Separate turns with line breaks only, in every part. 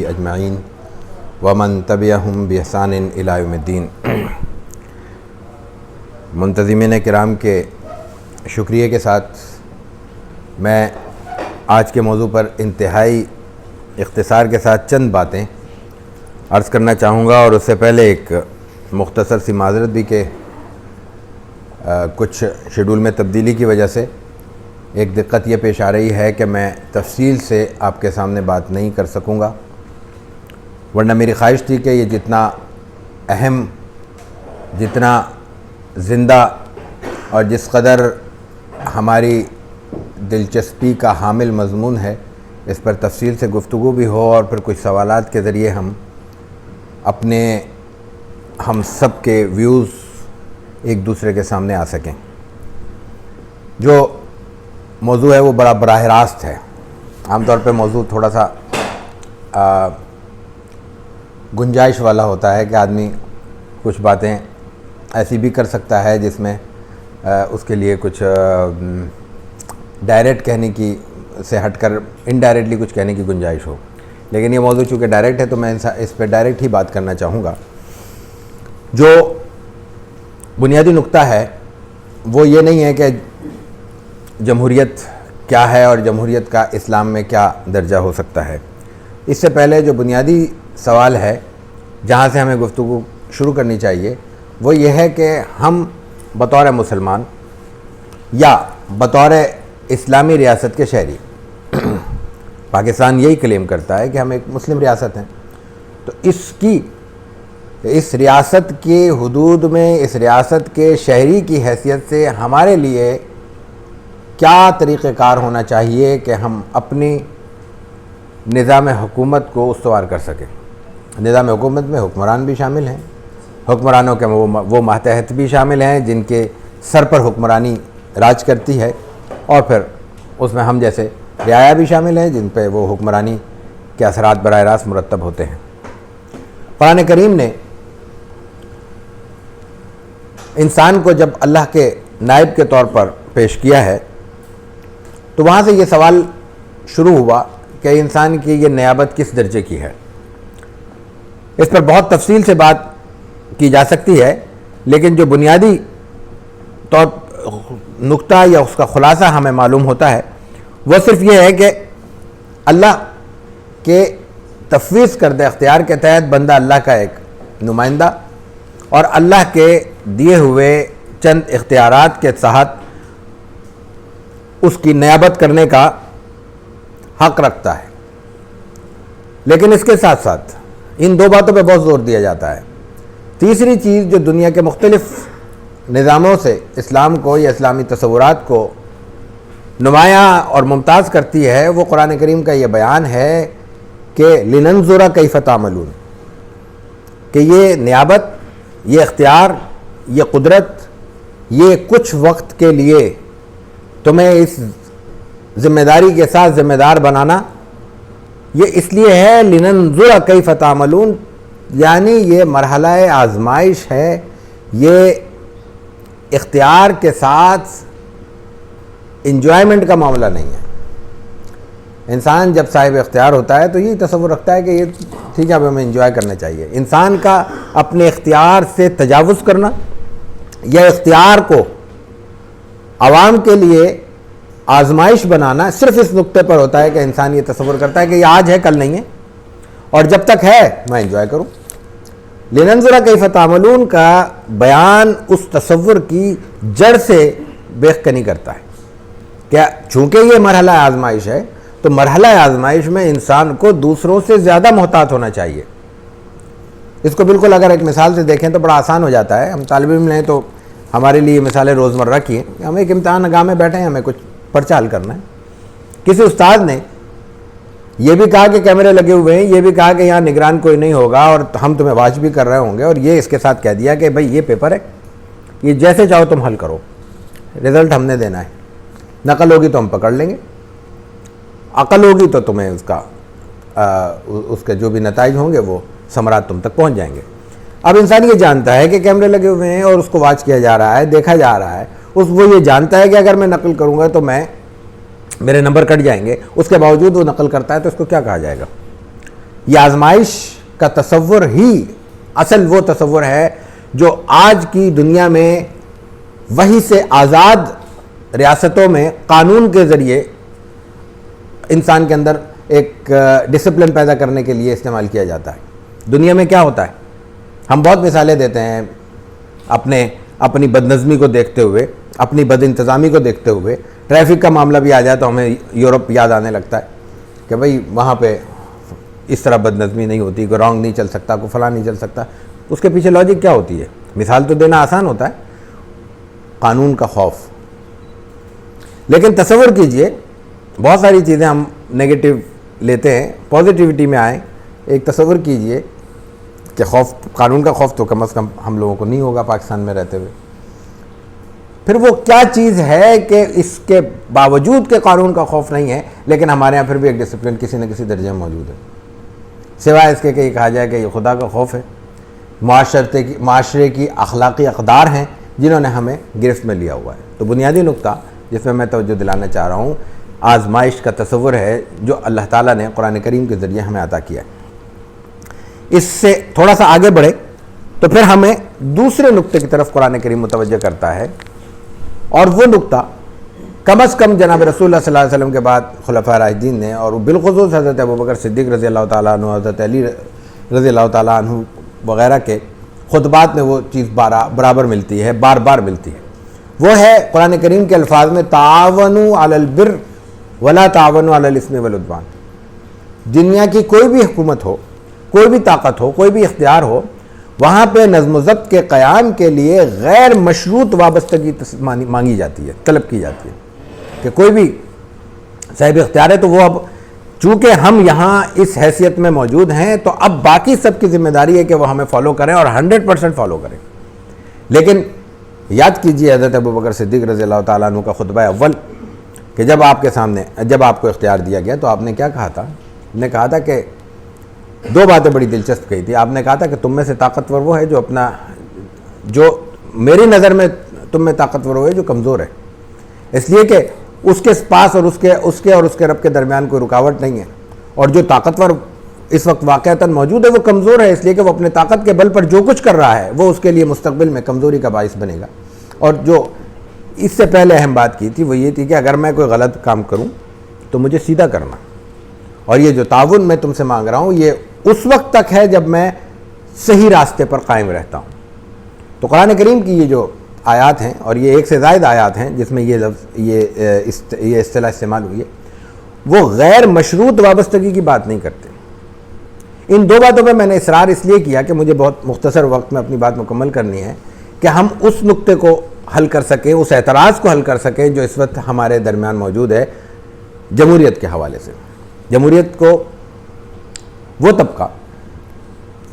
اجمعین ومن تبعہم بإحسان الی یوم الدین۔ منتظمین کرام کے شکریہ کے ساتھ میں آج کے موضوع پر انتہائی اختصار کے ساتھ چند باتیں عرض کرنا چاہوں گا، اور اس سے پہلے ایک مختصر سی معذرت بھی کہ کچھ شیڈول میں تبدیلی کی وجہ سے ایک دقت یہ پیش آ رہی ہے کہ میں تفصیل سے آپ کے سامنے بات نہیں کر سکوں گا، ورنہ میری خواہش تھی کہ یہ جتنا اہم، جتنا زندہ اور جس قدر ہماری دلچسپی کا حامل مضمون ہے اس پر تفصیل سے گفتگو بھی ہو، اور پھر کچھ سوالات کے ذریعے ہم سب کے ویوز ایک دوسرے کے سامنے آ سکیں۔ جو موضوع ہے وہ بڑا براہ راست ہے۔ عام طور پہ موضوع تھوڑا سا گنجائش والا ہوتا ہے کہ آدمی کچھ باتیں ایسی بھی کر سکتا ہے جس میں اس کے لیے کچھ ڈائریکٹ کہنے کی سے ہٹ کر انڈائریکٹلی کچھ کہنے کی گنجائش ہو، لیکن یہ موضوع چونکہ ڈائریکٹ ہے تو میں اس پہ ڈائریکٹ ہی بات کرنا چاہوں گا۔ جو بنیادی نقطہ ہے وہ یہ نہیں ہے کہ جمہوریت کیا ہے اور جمہوریت کا اسلام میں کیا درجہ ہو سکتا ہے۔ اس سے پہلے جو بنیادی سوال ہے جہاں سے ہمیں گفتگو شروع کرنی چاہیے وہ یہ ہے کہ ہم بطور مسلمان یا بطور اسلامی ریاست کے شہری، پاکستان یہی کلیم کرتا ہے کہ ہم ایک مسلم ریاست ہیں، تو اس ریاست کے حدود میں، اس ریاست کے شہری کی حیثیت سے ہمارے لیے کیا طریقہ کار ہونا چاہیے کہ ہم اپنی نظام حکومت کو استوار کر سکیں۔ نظام حکومت میں حکمران بھی شامل ہیں، حکمرانوں کے وہ ماتحت بھی شامل ہیں جن کے سر پر حکمرانی راج کرتی ہے، اور پھر اس میں ہم جیسے رعایا بھی شامل ہیں جن پہ وہ حکمرانی کے اثرات براہ راست مرتب ہوتے ہیں۔ قرآن کریم نے انسان کو جب اللہ کے نائب کے طور پر پیش کیا ہے تو وہاں سے یہ سوال شروع ہوا کہ انسان کی یہ نیابت کس درجے کی ہے۔ اس پر بہت تفصیل سے بات کی جا سکتی ہے، لیکن جو بنیادی نقطہ یا اس کا خلاصہ ہمیں معلوم ہوتا ہے وہ صرف یہ ہے کہ اللہ کے تفویض کردہ اختیار کے تحت بندہ اللہ کا ایک نمائندہ، اور اللہ کے دیے ہوئے چند اختیارات کے تحت اس کی نیابت کرنے کا حق رکھتا ہے۔ لیکن اس کے ساتھ ساتھ ان دو باتوں پہ بہت زور دیا جاتا ہے۔ تیسری چیز جو دنیا کے مختلف نظاموں سے اسلام کو یا اسلامی تصورات کو نمایاں اور ممتاز کرتی ہے، وہ قرآن کریم کا یہ بیان ہے کہ لِنَنظُرَ كَيْفَ تَعْمَلُونَ، کہ یہ نیابت، یہ اختیار، یہ قدرت، یہ کچھ وقت کے لیے تمہیں اس ذمہ داری کے ساتھ ذمہ دار بنانا یہ اس لیے ہے لِنَنظُرَ كَيْفَ تَعْمَلُونَ، یعنی یہ مرحلہ آزمائش ہے، یہ اختیار کے ساتھ انجوائمنٹ کا معاملہ نہیں ہے۔ انسان جب صاحب اختیار ہوتا ہے تو یہی تصور رکھتا ہے کہ یہ ٹھیک ہے، اب ہمیں انجوائے کرنا چاہیے۔ انسان کا اپنے اختیار سے تجاوز کرنا یا اختیار کو عوام کے لیے آزمائش بنانا صرف اس نقطے پر ہوتا ہے کہ انسان یہ تصور کرتا ہے کہ یہ آج ہے کل نہیں ہے، اور جب تک ہے میں انجوائے کروں۔ لِنَنظُرَ كَيْفَ تَعْمَلُونَ کا بیان اس تصور کی جڑ سے بیخ کنی کرتا ہے کہ چونکہ یہ مرحلہ آزمائش ہے تو مرحلہ آزمائش میں انسان کو دوسروں سے زیادہ محتاط ہونا چاہیے۔ اس کو بالکل اگر ایک مثال سے دیکھیں تو بڑا آسان ہو جاتا ہے۔ ہم طالب علم ہیں تو ہمارے لیے مثالیں روزمرہ کی ہیں، ہم ایک امتحان گاہ میں بیٹھے ہیں، ہمیں کچھ پرچہ حل کرنا ہے۔ کسی استاد نے یہ بھی کہا کہ کیمرے لگے ہوئے ہیں، یہ بھی کہا کہ یہاں نگران کوئی نہیں ہوگا اور ہم تمہیں واچ بھی کر رہے ہوں گے، اور یہ اس کے ساتھ کہہ دیا کہ بھائی یہ پیپر ہے، یہ جیسے چاہو تم حل کرو، رزلٹ ہم نے دینا ہے، نقل ہوگی تو ہم پکڑ لیں گے، عقل ہوگی تو تمہیں اس کے جو بھی نتائج ہوں گے وہ ثمرات تم تک پہنچ جائیں گے۔ اب انسان یہ جانتا ہے کہ کیمرے لگے ہوئے ہیں اور اس کو واچ کیا جا رہا ہے، دیکھا جا رہا ہے، وہ یہ جانتا ہے کہ اگر میں نقل کروں گا تو میرے نمبر کٹ جائیں گے، اس کے باوجود وہ نقل کرتا ہے تو اس کو کیا کہا جائے گا؟ یہ آزمائش کا تصور ہی اصل وہ تصور ہے جو آج کی دنیا میں وحی سے آزاد ریاستوں میں قانون کے ذریعے انسان کے اندر ایک ڈسپلن پیدا کرنے کے لیے استعمال کیا جاتا ہے۔ دنیا میں کیا ہوتا ہے، ہم بہت مثالیں دیتے ہیں اپنی بدنظمی کو دیکھتے ہوئے، اپنی بد انتظامی کو دیکھتے ہوئے۔ ٹریفک کا معاملہ بھی آ جائے تو ہمیں یورپ یاد آنے لگتا ہے کہ بھئی وہاں پہ اس طرح بدنظمی نہیں ہوتی، کوئی رانگ نہیں چل سکتا، کوئی فلاں نہیں چل سکتا۔ اس کے پیچھے لاجک کیا ہوتی ہے؟ مثال تو دینا آسان ہوتا ہے، قانون کا خوف۔ لیکن تصور کیجئے بہت ساری چیزیں ہم نیگیٹو لیتے ہیں، پازیٹیوٹی میں آئیں۔ ایک تصور کیجئے کہ خوف، قانون کا خوف تو کم از کم ہم لوگوں کو نہیں ہوگا پاکستان میں رہتے ہوئے۔ پھر وہ کیا چیز ہے کہ اس کے باوجود کہ قانون کا خوف نہیں ہے لیکن ہمارے ہاں پھر بھی ایک ڈسپلن کسی نہ کسی درجے میں موجود ہے، سوائے اس کے کہ یہ کہا جائے کہ یہ خدا کا خوف ہے، معاشرے کی اخلاقی اقدار ہیں جنہوں نے ہمیں گرفت میں لیا ہوا ہے۔ تو بنیادی نقطہ جس میں توجہ دلانا چاہ رہا ہوں، آزمائش کا تصور ہے جو اللہ تعالیٰ نے قرآن کریم کے ذریعے ہمیں عطا کیا ہے۔ اس سے تھوڑا سا آگے بڑھے تو پھر ہمیں دوسرے نقطے کی طرف قرآن کریم متوجہ کرتا ہے، اور وہ نقطہ کم از کم جناب رسول اللہ صلی اللہ علیہ وسلم کے بعد خلفاء راشدین نے، اور بالخصوص حضرت ابوبکر صدیق رضی اللہ تعالیٰ عنہ، حضرت علی رضی اللہ تعالیٰ عنہ وغیرہ کے خطبات میں وہ چیز برابر ملتی ہے، بار بار ملتی ہے۔ وہ ہے قرآن کریم کے الفاظ میں تعاونوا علی البر ولا تعاونوا علی الاثم والعدوان۔ دنیا کی کوئی بھی حکومت ہو، کوئی بھی طاقت ہو، کوئی بھی اختیار ہو، وہاں پہ نظم و ضبط کے قیام کے لیے غیر مشروط وابستگی مانگی جاتی ہے، طلب کی جاتی ہے کہ کوئی بھی صاحب اختیار ہے تو وہ اب چونکہ ہم یہاں اس حیثیت میں موجود ہیں تو اب باقی سب کی ذمہ داری ہے کہ وہ ہمیں فالو کریں اور 100% فالو کریں۔ لیکن یاد کیجئے حضرت ابوبکر صدیق رضی اللہ تعالیٰ عنہ کا خطبہ اول کہ جب آپ کے سامنے، جب آپ کو اختیار دیا گیا تو آپ نے کیا کہا تھا؟ آپ نے کہا تھا کہ دو باتیں بڑی دلچسپ کہی تھی۔ آپ نے کہا تھا کہ تم میں سے طاقتور وہ ہے جو میری نظر میں تم میں طاقتور وہ ہے جو کمزور ہے، اس لیے کہ اس کے پاس اور اس کے رب کے درمیان کوئی رکاوٹ نہیں ہے، اور جو طاقتور اس وقت واقعتاً موجود ہے وہ کمزور ہے، اس لیے کہ وہ اپنے طاقت کے بل پر جو کچھ کر رہا ہے وہ اس کے لیے مستقبل میں کمزوری کا باعث بنے گا۔ اور جو اس سے پہلے اہم بات کی تھی وہ یہ تھی کہ اگر میں کوئی غلط کام کروں تو مجھے سیدھا کرنا، اور یہ جو تعاون میں تم سے مانگ رہا ہوں یہ اس وقت تک ہے جب میں صحیح راستے پر قائم رہتا ہوں۔ تو قرآن کریم کی یہ جو آیات ہیں، اور یہ ایک سے زائد آیات ہیں جس میں یہ لفظ یہ اصطلاح استعمال ہوئی ہے، وہ غیر مشروط وابستگی کی بات نہیں کرتے۔ ان دو باتوں پہ میں نے اصرار اس لیے کیا کہ مجھے بہت مختصر وقت میں اپنی بات مکمل کرنی ہے کہ ہم اس نقطے کو حل کر سکیں، اس اعتراض کو حل کر سکیں جو اس وقت ہمارے درمیان موجود ہے جمہوریت کے حوالے سے۔ جمہوریت کو وہ طبقہ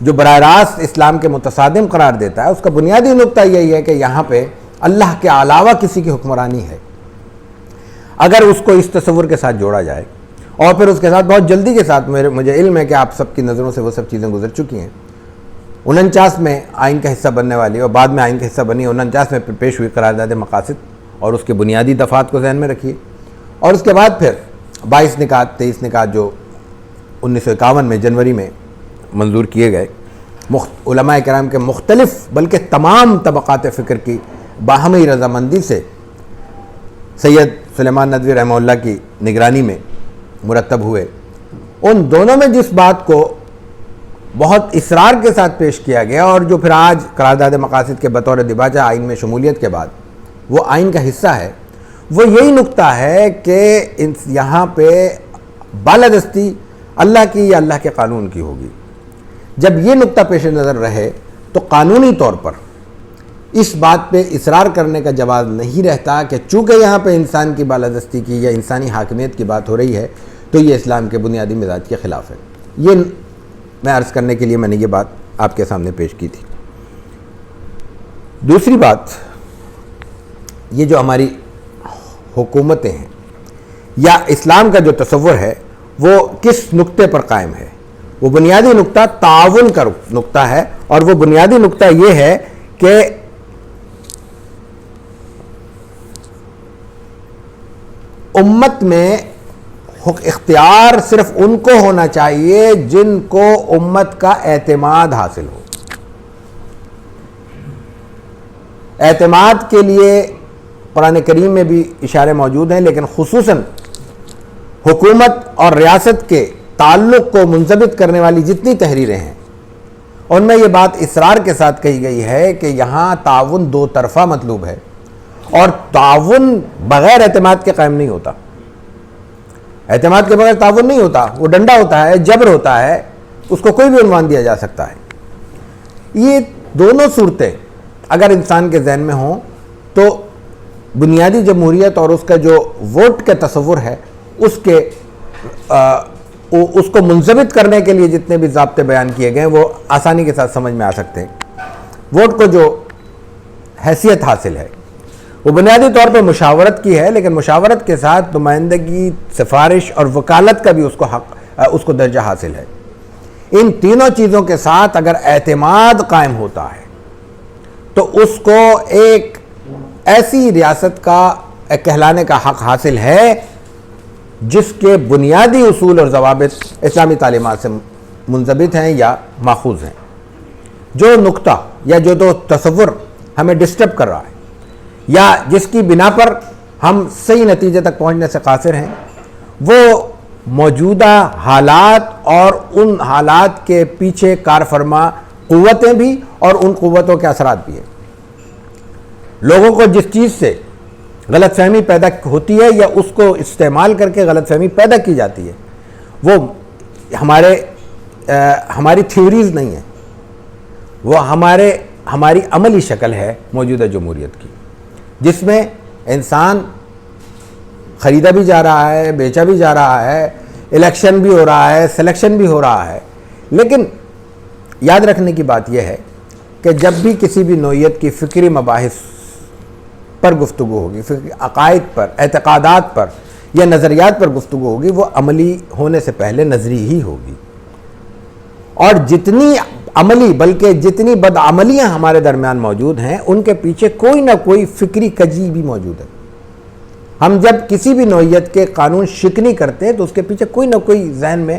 جو براہ راست اسلام کے متصادم قرار دیتا ہے، اس کا بنیادی نقطہ یہی ہے کہ یہاں پہ اللہ کے علاوہ کسی کی حکمرانی ہے۔ اگر اس کو اس تصور کے ساتھ جوڑا جائے، اور پھر اس کے ساتھ بہت جلدی کے ساتھ مجھے علم ہے کہ آپ سب کی نظروں سے وہ سب چیزیں گزر چکی ہیں، 49 میں آئین کا حصہ بننے والی اور بعد میں آئین کا حصہ بنی، 49 میں پیش ہوئی قرارداد مقاصد اور اس کے بنیادی دفعات کو ذہن میں رکھیے، اور اس کے بعد پھر 22 نکات 23 نکات جو 1951 میں جنوری میں منظور کیے گئے، علماء کرام کے مختلف بلکہ تمام طبقات فکر کی باہمی رضامندی سے سید سلیمان ندوی رحمہ اللہ کی نگرانی میں مرتب ہوئے۔ ان دونوں میں جس بات کو بہت اصرار کے ساتھ پیش کیا گیا اور جو پھر آج قرارداد مقاصد کے بطور دیباچہ آئین میں شمولیت کے بعد وہ آئین کا حصہ ہے، وہ یہی نقطہ ہے کہ یہاں پہ بالادستی اللہ کی یا اللہ کے قانون کی ہوگی۔ جب یہ نقطہ پیش نظر رہے تو قانونی طور پر اس بات پہ اصرار کرنے کا جواز نہیں رہتا کہ چونکہ یہاں پہ انسان کی بالادستی کی یا انسانی حاکمیت کی بات ہو رہی ہے تو یہ اسلام کے بنیادی مزاج کے خلاف ہے۔ یہ میں عرض کرنے کے لیے میں نے یہ بات آپ کے سامنے پیش کی تھی۔ دوسری بات، یہ جو ہماری حکومتیں ہیں یا اسلام کا جو تصور ہے وہ کس نقطے پر قائم ہے؟ وہ بنیادی نقطہ تعاون کا نقطہ ہے، اور وہ بنیادی نقطہ یہ ہے کہ امت میں اختیار صرف ان کو ہونا چاہیے جن کو امت کا اعتماد حاصل ہو. اعتماد کے لیے قرآن کریم میں بھی اشارے موجود ہیں، لیکن خصوصاً حکومت اور ریاست کے تعلق کو منضبط کرنے والی جتنی تحریریں ہیں ان میں یہ بات اصرار کے ساتھ کہی گئی ہے کہ یہاں تعاون دو طرفہ مطلوب ہے، اور تعاون بغیر اعتماد کے قائم نہیں ہوتا. اعتماد کے بغیر تعاون نہیں ہوتا، وہ ڈنڈا ہوتا ہے، جبر ہوتا ہے، اس کو کوئی بھی عنوان دیا جا سکتا ہے. یہ دونوں صورتیں اگر انسان کے ذہن میں ہوں تو بنیادی جمہوریت اور اس کا جو ووٹ کا تصور ہے اس کو منضبط کرنے کے لیے جتنے بھی ضابطے بیان کیے گئے ہیں وہ آسانی کے ساتھ سمجھ میں آ سکتے ہیں. ووٹ کو جو حیثیت حاصل ہے وہ بنیادی طور پہ مشاورت کی ہے، لیکن مشاورت کے ساتھ نمائندگی، سفارش اور وکالت کا بھی اس کو درجہ حاصل ہے. ان تینوں چیزوں کے ساتھ اگر اعتماد قائم ہوتا ہے تو اس کو ایک ایسی ریاست کا کہلانے کا حق حاصل ہے جس کے بنیادی اصول اور ضوابط اسلامی تعلیمات سے منضبط ہیں یا ماخوذ ہیں. جو نقطہ یا جو دو تصور ہمیں ڈسٹرب کر رہا ہے یا جس کی بنا پر ہم صحیح نتیجے تک پہنچنے سے قاصر ہیں وہ موجودہ حالات اور ان حالات کے پیچھے کار فرما قوتیں بھی اور ان قوتوں کے اثرات بھی ہیں. لوگوں کو جس چیز سے غلط فہمی پیدا ہوتی ہے یا اس کو استعمال کر کے غلط فہمی پیدا کی جاتی ہے وہ ہماری تھیوریز نہیں ہیں، وہ ہماری عملی شکل ہے موجودہ جمہوریت کی، جس میں انسان خریدا بھی جا رہا ہے، بیچا بھی جا رہا ہے، الیکشن بھی ہو رہا ہے، سلیکشن بھی ہو رہا ہے. لیکن یاد رکھنے کی بات یہ ہے کہ جب بھی کسی بھی نوعیت کی فکری مباحث پر گفتگو ہوگی، عقائد پر، اعتقادات پر یا نظریات پر گفتگو ہوگی، وہ عملی ہونے سے پہلے نظری ہی ہوگی. اور جتنی عملی بلکہ جتنی بدعملیاں ہمارے درمیان موجود ہیں ان کے پیچھے کوئی نہ کوئی فکری کجی بھی موجود ہے. ہم جب کسی بھی نوعیت کے قانون شکنی کرتے ہیں تو اس کے پیچھے کوئی نہ کوئی ذہن میں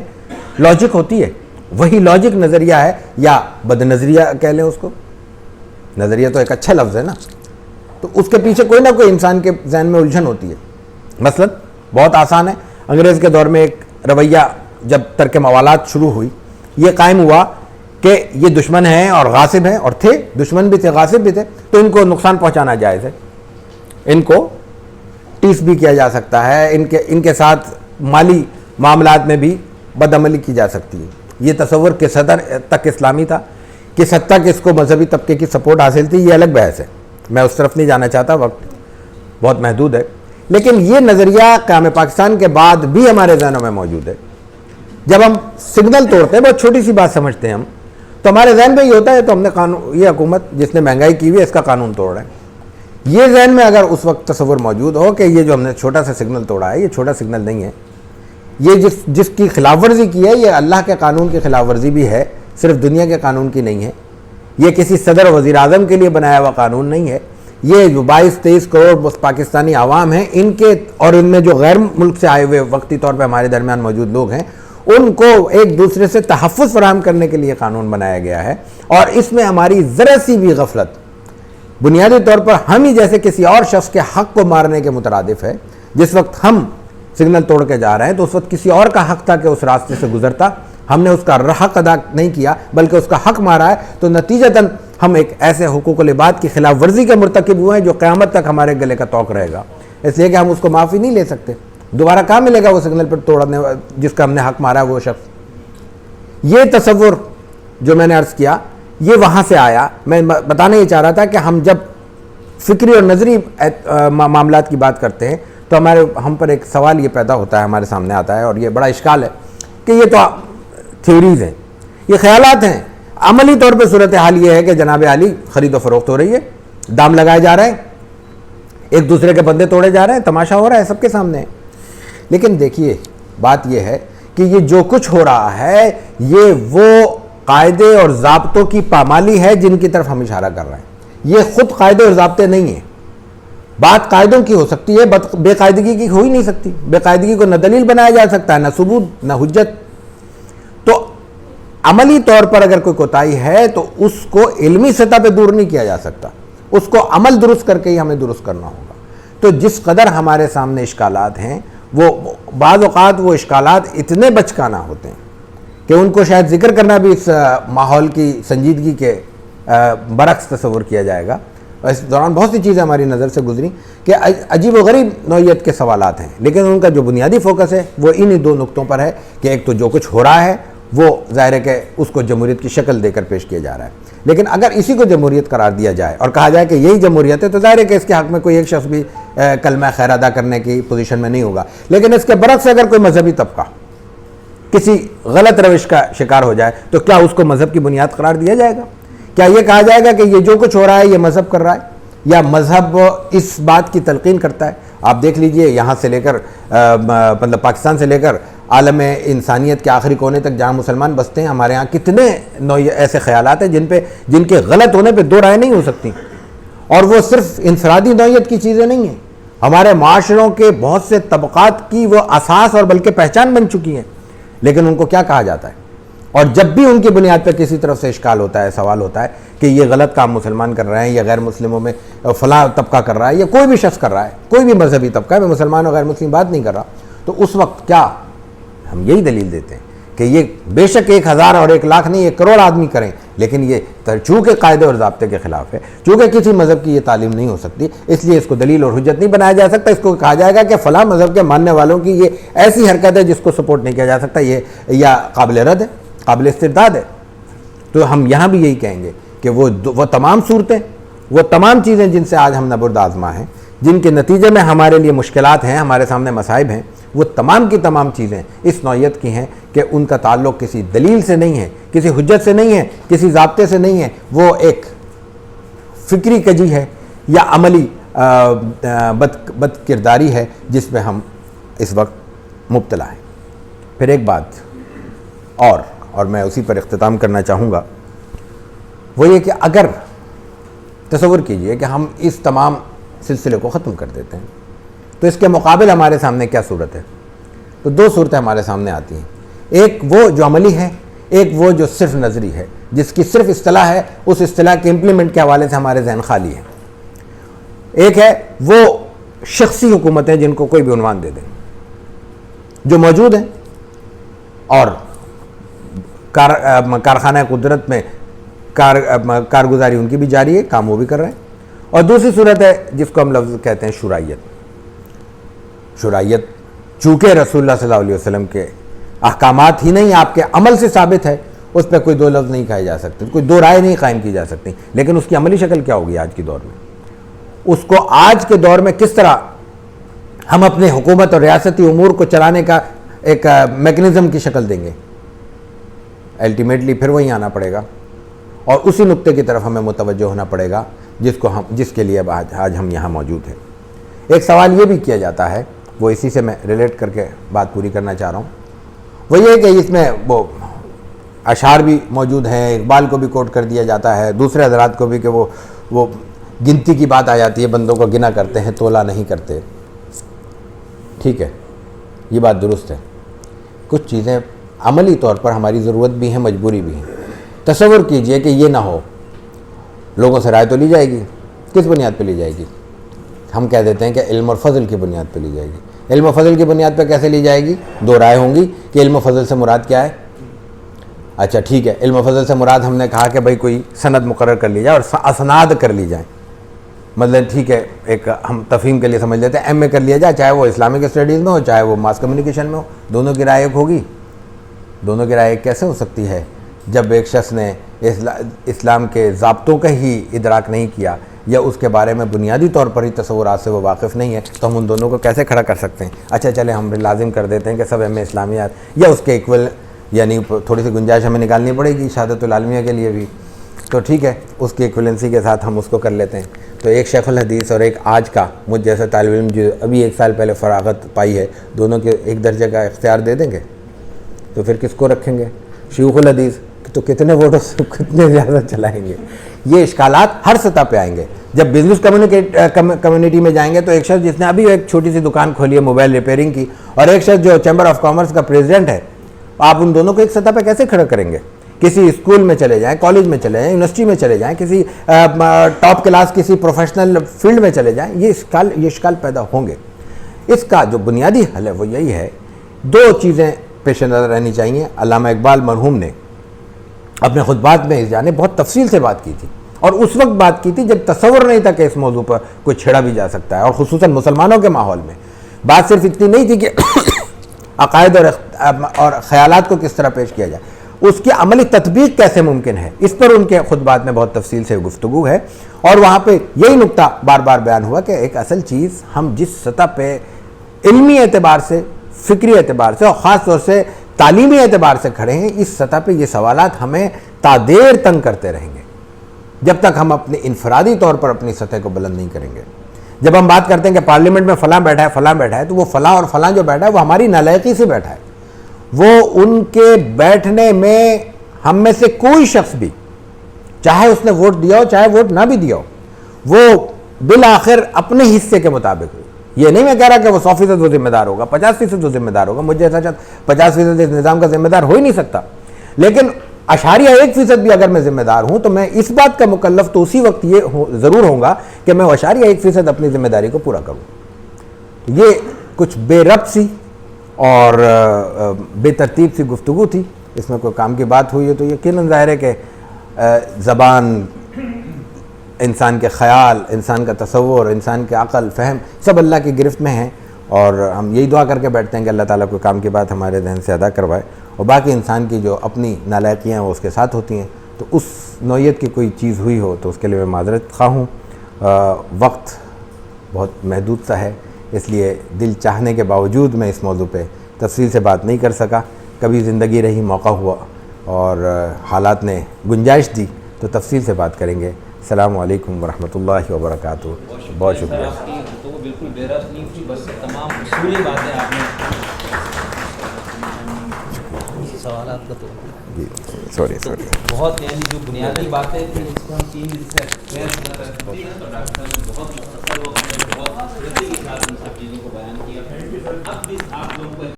لاجک ہوتی ہے. وہی لاجک نظریہ ہے یا بد نظریہ کہہ لیں اس کو. نظریہ تو ایک اچھا لفظ ہے نا. تو اس کے پیچھے کوئی نہ کوئی انسان کے ذہن میں الجھن ہوتی ہے. مثلا بہت آسان ہے، انگریز کے دور میں ایک رویہ جب ترک موالات شروع ہوئی یہ قائم ہوا کہ یہ دشمن ہیں اور غاصب ہیں، اور تھے دشمن بھی تھے غاصب بھی تھے، تو ان کو نقصان پہنچانا جائز ہے، ان کو ٹیس بھی کیا جا سکتا ہے، ان کے ساتھ مالی معاملات میں بھی بدعملی کی جا سکتی ہے. یہ تصور کس حد تک اسلامی تھا، کس حد تک اس کو مذہبی طبقے کی سپورٹ حاصل تھی، یہ الگ بحث ہے، میں اس طرف نہیں جانا چاہتا، وقت بہت محدود ہے. لیکن یہ نظریہ قیام پاکستان کے بعد بھی ہمارے ذہنوں میں موجود ہے. جب ہم سگنل توڑتے ہیں، بہت چھوٹی سی بات سمجھتے ہیں ہم، تو ہمارے ذہن میں یہ ہوتا ہے تو ہم نے یہ حکومت جس نے مہنگائی کی ہوئی ہے اس کا قانون توڑ رہے ہیں. یہ ذہن میں اگر اس وقت تصور موجود ہو کہ یہ جو ہم نے چھوٹا سا سگنل توڑا ہے یہ چھوٹا سگنل نہیں ہے، یہ جس کی خلاف ورزی کی ہے یہ اللہ کے قانون کی خلاف ورزی بھی ہے، صرف دنیا کے قانون کی نہیں ہے، یہ کسی صدر و وزیر اعظم کے لیے بنایا ہوا قانون نہیں ہے، یہ جو 22-23 کروڑ پاکستانی عوام ہیں ان کے اور ان میں جو غیر ملک سے آئے ہوئے وقتی طور پہ ہمارے درمیان موجود لوگ ہیں ان کو ایک دوسرے سے تحفظ فراہم کرنے کے لیے قانون بنایا گیا ہے. اور اس میں ہماری ذرا سی بھی غفلت بنیادی طور پر ہم ہی جیسے کسی اور شخص کے حق کو مارنے کے مترادف ہے. جس وقت ہم سگنل توڑ کے جا رہے ہیں تو اس وقت کسی اور کا حق تھا کہ اس راستے سے گزرتا، ہم نے اس کا حق ادا نہیں کیا بلکہ اس کا حق مارا ہے، تو نتیجتاً ہم ایک ایسے حقوق العباد کی خلاف ورزی کے مرتکب ہوئے ہیں جو قیامت تک ہمارے گلے کا طوق رہے گا. اس لیے کہ ہم اس کو معافی نہیں لے سکتے. دوبارہ کہاں ملے گا وہ سگنل پر توڑنے جس کا ہم نے حق مارا وہ شخص. یہ تصور جو میں نے عرض کیا یہ وہاں سے آیا. میں بتانا یہ چاہ رہا تھا کہ ہم جب فکری اور نظری معاملات کی بات کرتے ہیں تو ہم پر ایک سوال یہ پیدا ہوتا ہے، ہمارے سامنے آتا ہے اور یہ بڑا اشکال ہے کہ یہ تو تھیوریز ہیں، یہ خیالات ہیں. عملی طور پہ صورتحال یہ ہے کہ جناب عالی خرید و فروخت ہو رہی ہے، دام لگائے جا رہے ہیں، ایک دوسرے کے بندے توڑے جا رہے ہیں، تماشا ہو رہا ہے سب کے سامنے. لیکن دیکھیے بات یہ ہے کہ یہ جو کچھ ہو رہا ہے یہ وہ قاعدے اور ضابطوں کی پامالی ہے جن کی طرف ہم اشارہ کر رہے ہیں. یہ خود قاعدے اور ضابطے نہیں ہیں. بات قاعدوں کی ہو سکتی ہے، بے قاعدگی کی ہو ہی نہیں سکتی. بے قاعدگی کو نہ دلیل بنایا جا سکتا ہے، نہ ثبوت، نہ حجت. تو عملی طور پر اگر کوئی کوتاہی ہے تو اس کو علمی سطح پہ دور نہیں کیا جا سکتا، اس کو عمل درست کر کے ہی ہمیں درست کرنا ہوگا. تو جس قدر ہمارے سامنے اشکالات ہیں، وہ بعض اوقات وہ اشکالات اتنے بچکانہ ہوتے ہیں کہ ان کو شاید ذکر کرنا بھی اس ماحول کی سنجیدگی کے برعکس تصور کیا جائے گا. اس دوران بہت سی چیزیں ہماری نظر سے گزری کہ عجیب و غریب نوعیت کے سوالات ہیں، لیکن ان کا جو بنیادی فوکس ہے وہ انہی دو نقطوں پر ہے کہ ایک تو جو کچھ ہو رہا ہے وہ ظاہر ہے کہ اس کو جمہوریت کی شکل دے کر پیش کیا جا رہا ہے. لیکن اگر اسی کو جمہوریت قرار دیا جائے اور کہا جائے کہ یہی جمہوریت ہے تو ظاہر ہے کہ اس کے حق میں کوئی ایک شخص بھی کلمہ خیر ادا کرنے کی پوزیشن میں نہیں ہوگا. لیکن اس کے برعکس اگر کوئی مذہبی طبقہ کسی غلط روش کا شکار ہو جائے تو کیا اس کو مذہب کی بنیاد قرار دیا جائے گا؟ کیا یہ کہا جائے گا کہ یہ جو کچھ ہو رہا ہے یہ مذہب کر رہا ہے، یا مذہب اس بات کی تلقین کرتا ہے؟ آپ دیکھ لیجئے یہاں سے لے کر مطلب پاکستان سے لے کر عالم انسانیت کے آخری کونے تک جہاں مسلمان بستے ہیں، ہمارے ہاں کتنے ایسے خیالات ہیں جن کے غلط ہونے پہ دو رائے نہیں ہو سکتی. اور وہ صرف انفرادی نوعیت کی چیزیں نہیں ہیں، ہمارے معاشروں کے بہت سے طبقات کی وہ اساس اور بلکہ پہچان بن چکی ہیں. لیکن ان کو کیا کہا جاتا ہے؟ اور جب بھی ان کی بنیاد پہ کسی طرف سے اشکال ہوتا ہے، سوال ہوتا ہے کہ یہ غلط کام مسلمان کر رہے ہیں یا غیر مسلموں میں فلاں طبقہ کر رہا ہے یا کوئی بھی شخص کر رہا ہے، کوئی بھی مذہبی طبقہ ہے، میں مسلمان اور غیر مسلم بات نہیں کر رہا، تو اس وقت کیا ہم یہی دلیل دیتے ہیں کہ یہ بے شک 1000 اور 1,00,000 نہیں 1 کروڑ آدمی کریں، لیکن یہ چونکہ قاعدے اور ضابطے کے خلاف ہے، چونکہ کسی مذہب کی یہ تعلیم نہیں ہو سکتی، اس لیے اس کو دلیل اور حجت نہیں بنایا جا سکتا. اس کو کہا جائے گا کہ فلاں مذہب کے ماننے والوں کی یہ ایسی حرکت ہے جس کو سپورٹ نہیں کیا جا سکتا، یہ یا قابل رد ہے، قابل استرداد ہے. تو ہم یہاں بھی یہی کہیں گے کہ وہ تمام صورتیں، وہ تمام چیزیں جن سے آج ہم نبرد آزما ہیں، جن کے نتیجے میں ہمارے لیے مشکلات ہیں، ہمارے سامنے مصائب ہیں، وہ تمام کی تمام چیزیں اس نوعیت کی ہیں کہ ان کا تعلق کسی دلیل سے نہیں ہے، کسی حجت سے نہیں ہے، کسی ضابطے سے نہیں ہے. وہ ایک فکری کجی ہے یا عملی بد کرداری ہے جس میں ہم اس وقت مبتلا ہیں. پھر ایک بات اور میں اسی پر اختتام کرنا چاہوں گا، وہ یہ کہ اگر تصور کیجئے کہ ہم اس تمام سلسلے کو ختم کر دیتے ہیں تو اس کے مقابل ہمارے سامنے کیا صورت ہے؟ تو 2 صورتیں ہمارے سامنے آتی ہیں. ایک وہ جو عملی ہے، ایک وہ جو صرف نظری ہے، جس کی صرف اصطلاح ہے، اس اصطلاح کے امپلیمنٹ کے حوالے سے ہمارے ذہن خالی ہیں. ایک ہے وہ شخصی حکومتیں جن کو کوئی بھی عنوان دے دیں، جو موجود ہیں اور کارخانہ قدرت میں کارگزاری ان کی بھی جاری ہے، کام وہ بھی کر رہے ہیں. اور دوسری صورت ہے جس کو ہم لفظ کہتے ہیں شورائیت. شورائیت چونکہ رسول اللہ صلی اللہ علیہ وسلم کے احکامات ہی نہیں، آپ کے عمل سے ثابت ہے، اس پہ کوئی 2 لفظ نہیں کہے جا سکتے، کوئی 2 رائے نہیں قائم کی جا سکتی. لیکن اس کی عملی شکل کیا ہوگی آج کے دور میں؟ اس کو آج کے دور میں کس طرح ہم اپنے حکومت اور ریاستی امور کو چلانے کا ایک میکنزم کی شکل دیں گے؟ الٹیمیٹلی پھر وہیں آنا پڑے گا اور اسی نقطے کی طرف ہمیں متوجہ ہونا پڑے گا جس کے لیے اب آج ہم یہاں موجود ہیں. ایک سوال یہ بھی کیا جاتا ہے، وہ اسی سے میں ریلیٹ کر کے بات پوری کرنا چاہ رہا ہوں، وہ یہ کہ اس میں وہ اشعار بھی موجود ہیں، اقبال کو بھی کوٹ کر دیا جاتا ہے، دوسرے حضرات کو بھی کہ وہ گنتی کی بات آ جاتی ہے، بندوں کو گنا کرتے ہیں، تولا نہیں کرتے. ٹھیک ہے، یہ بات درست ہے. کچھ چیزیں عملی طور پر ہماری ضرورت بھی ہیں، مجبوری بھی ہیں. تصور کیجئے کہ یہ نہ ہو، لوگوں سے رائے تو لی جائے گی، کس بنیاد پہ لی جائے گی؟ ہم کہہ دیتے ہیں کہ علم اور فضل کی بنیاد پہ لی جائے گی. علم و فضل کی بنیاد پہ کیسے لی جائے گی؟ 2 رائے ہوں گی کہ علم و فضل سے مراد کیا ہے. اچھا ٹھیک ہے، علم و فضل سے مراد ہم نے کہا کہ بھئی کوئی سند مقرر کر لی جائے اور اسناد کر لی جائیں. مطلب ٹھیک ہے، ایک ہم تفہیم کے لیے سمجھ لیتے ہیں، ایم اے کر لیا جائے، چاہے وہ اسلامک اسٹڈیز میں ہو چاہے وہ ماس کمیونیکیشن میں ہو، دونوں کی رائے ایک ہوگی. دونوں کی رائے ایک کیسے ہو سکتی ہے جب ایک شخص نے اسلام کے ضابطوں کا ہی ادراک نہیں کیا یا اس کے بارے میں بنیادی طور پر ہی تصورات سے وہ واقف نہیں ہے، تو ہم ان دونوں کو کیسے کھڑا کر سکتے ہیں؟ اچھا چلے ہم لازم کر دیتے ہیں کہ سب ایم اے اسلامیات یا اس کے ایکول، یعنی تھوڑی سی گنجائش ہمیں نکالنی پڑے گی شہادت العالمیہ کے لیے بھی، تو ٹھیک ہے اس کی ایکویلنسی کے ساتھ ہم اس کو کر لیتے ہیں. تو ایک شیخ الحدیث اور ایک آج کا مجھ جیسا طالب علم جو ابھی 1 سال پہلے فراغت پائی ہے، دونوں کے ایک درجے کا اختیار دے دیں گے، تو پھر کس کو رکھیں گے؟ شیوخ الحدیث تو کتنے ووٹوں سے کتنے زیادہ چلائیں گے. یہ اشکالات ہر سطح پہ آئیں گے. جب بزنس کمیونٹی میں جائیں گے تو ایک شخص جس نے ابھی ایک چھوٹی سی دکان کھولی ہے موبائل ریپیئرنگ کی, اور ایک شخص جو چیمبر آف کامرس کا پریزیڈنٹ ہے, آپ ان دونوں کو ایک سطح پہ کیسے کھڑا کریں گے؟ کسی اسکول میں چلے جائیں, کالج میں چلے جائیں, یونیورسٹی میں چلے جائیں, کسی ٹاپ کلاس کسی پروفیشنل فیلڈ میں چلے جائیں, یہ اشکال پیدا ہوں گے. اس کا جو بنیادی حل ہے وہ یہی ہے, دو چیزیں پیش نظر رہنی چاہیے. علامہ اقبال مرحوم نے اپنے خطبات میں اس جانب بہت تفصیل سے بات کی تھی, اور اس وقت بات کی تھی جب تصور نہیں تھا کہ اس موضوع پر کوئی چھیڑا بھی جا سکتا ہے, اور خصوصاً مسلمانوں کے ماحول میں. بات صرف اتنی نہیں تھی کہ عقائد اور خیالات کو کس طرح پیش کیا جائے, اس کی عملی تطبیق کیسے ممکن ہے, اس پر ان کے خطبات میں بہت تفصیل سے گفتگو ہے. اور وہاں پہ یہی نقطہ بار بار بیان ہوا کہ ایک اصل چیز, ہم جس سطح پہ علمی اعتبار سے, فکری اعتبار سے, اور خاص طور سے تعلیمی اعتبار سے کھڑے ہیں, اس سطح پہ یہ سوالات ہمیں تا دیر تنگ کرتے رہیں گے جب تک ہم اپنے انفرادی طور پر اپنی سطح کو بلند نہیں کریں گے. جب ہم بات کرتے ہیں کہ پارلیمنٹ میں فلاں بیٹھا ہے, فلاں بیٹھا ہے, تو وہ فلاں اور فلاں جو بیٹھا ہے وہ ہماری نالائقی سے بیٹھا ہے. وہ ان کے بیٹھنے میں ہم میں سے کوئی شخص بھی, چاہے اس نے ووٹ دیا ہو چاہے ووٹ نہ بھی دیا ہو, وہ بالآخر اپنے حصے کے مطابق ہو. یہ نہیں میں کہہ رہا کہ وہ 100% وہ ذمہ دار ہوگا, 50% وہ ذمہ دار ہوگا, مجھے ایسا شاید 50% اس نظام کا ذمہ دار ہو ہی نہیں سکتا, لیکن 0.1% بھی اگر میں ذمہ دار ہوں تو میں اس بات کا مکلف تو اسی وقت یہ ضرور ہوں گا کہ میں 0.1% اپنی ذمہ داری کو پورا کروں. یہ کچھ بے ربط سی اور بے ترتیب سی گفتگو تھی, اس میں کوئی کام کی بات ہوئی ہے تو یقیناً ظاہر ہے کہ زبان, انسان کے خیال, انسان کا تصور, انسان کے عقل, فہم سب اللہ کی گرفت میں ہیں, اور ہم یہی دعا کر کے بیٹھتے ہیں کہ اللہ تعالیٰ کوئی کام کی بات ہمارے ذہن سے ادا کروائے, اور باقی انسان کی جو اپنی نالائقیاں ہیں وہ اس کے ساتھ ہوتی ہیں. تو اس نوعیت کی کوئی چیز ہوئی ہو تو اس کے لیے میں معذرت خواہ ہوں. وقت بہت محدود سا ہے, اس لیے دل چاہنے کے باوجود میں اس موضوع پہ تفصیل سے بات نہیں کر سکا. کبھی زندگی رہی, موقع ہوا اور حالات نے گنجائش دی تو تفصیل سے بات کریں گے. السلام علیکم ورحمۃ اللہ وبرکاتہ. بہت شکریہ.
بالکل بے ربط نہیں تھی, بس تمام اصولی باتیں آپ نے سوالات کا تو
جی سوری
بہت, یعنی جو بنیادی باتیں تھیں اس کو ہم 3 دن سے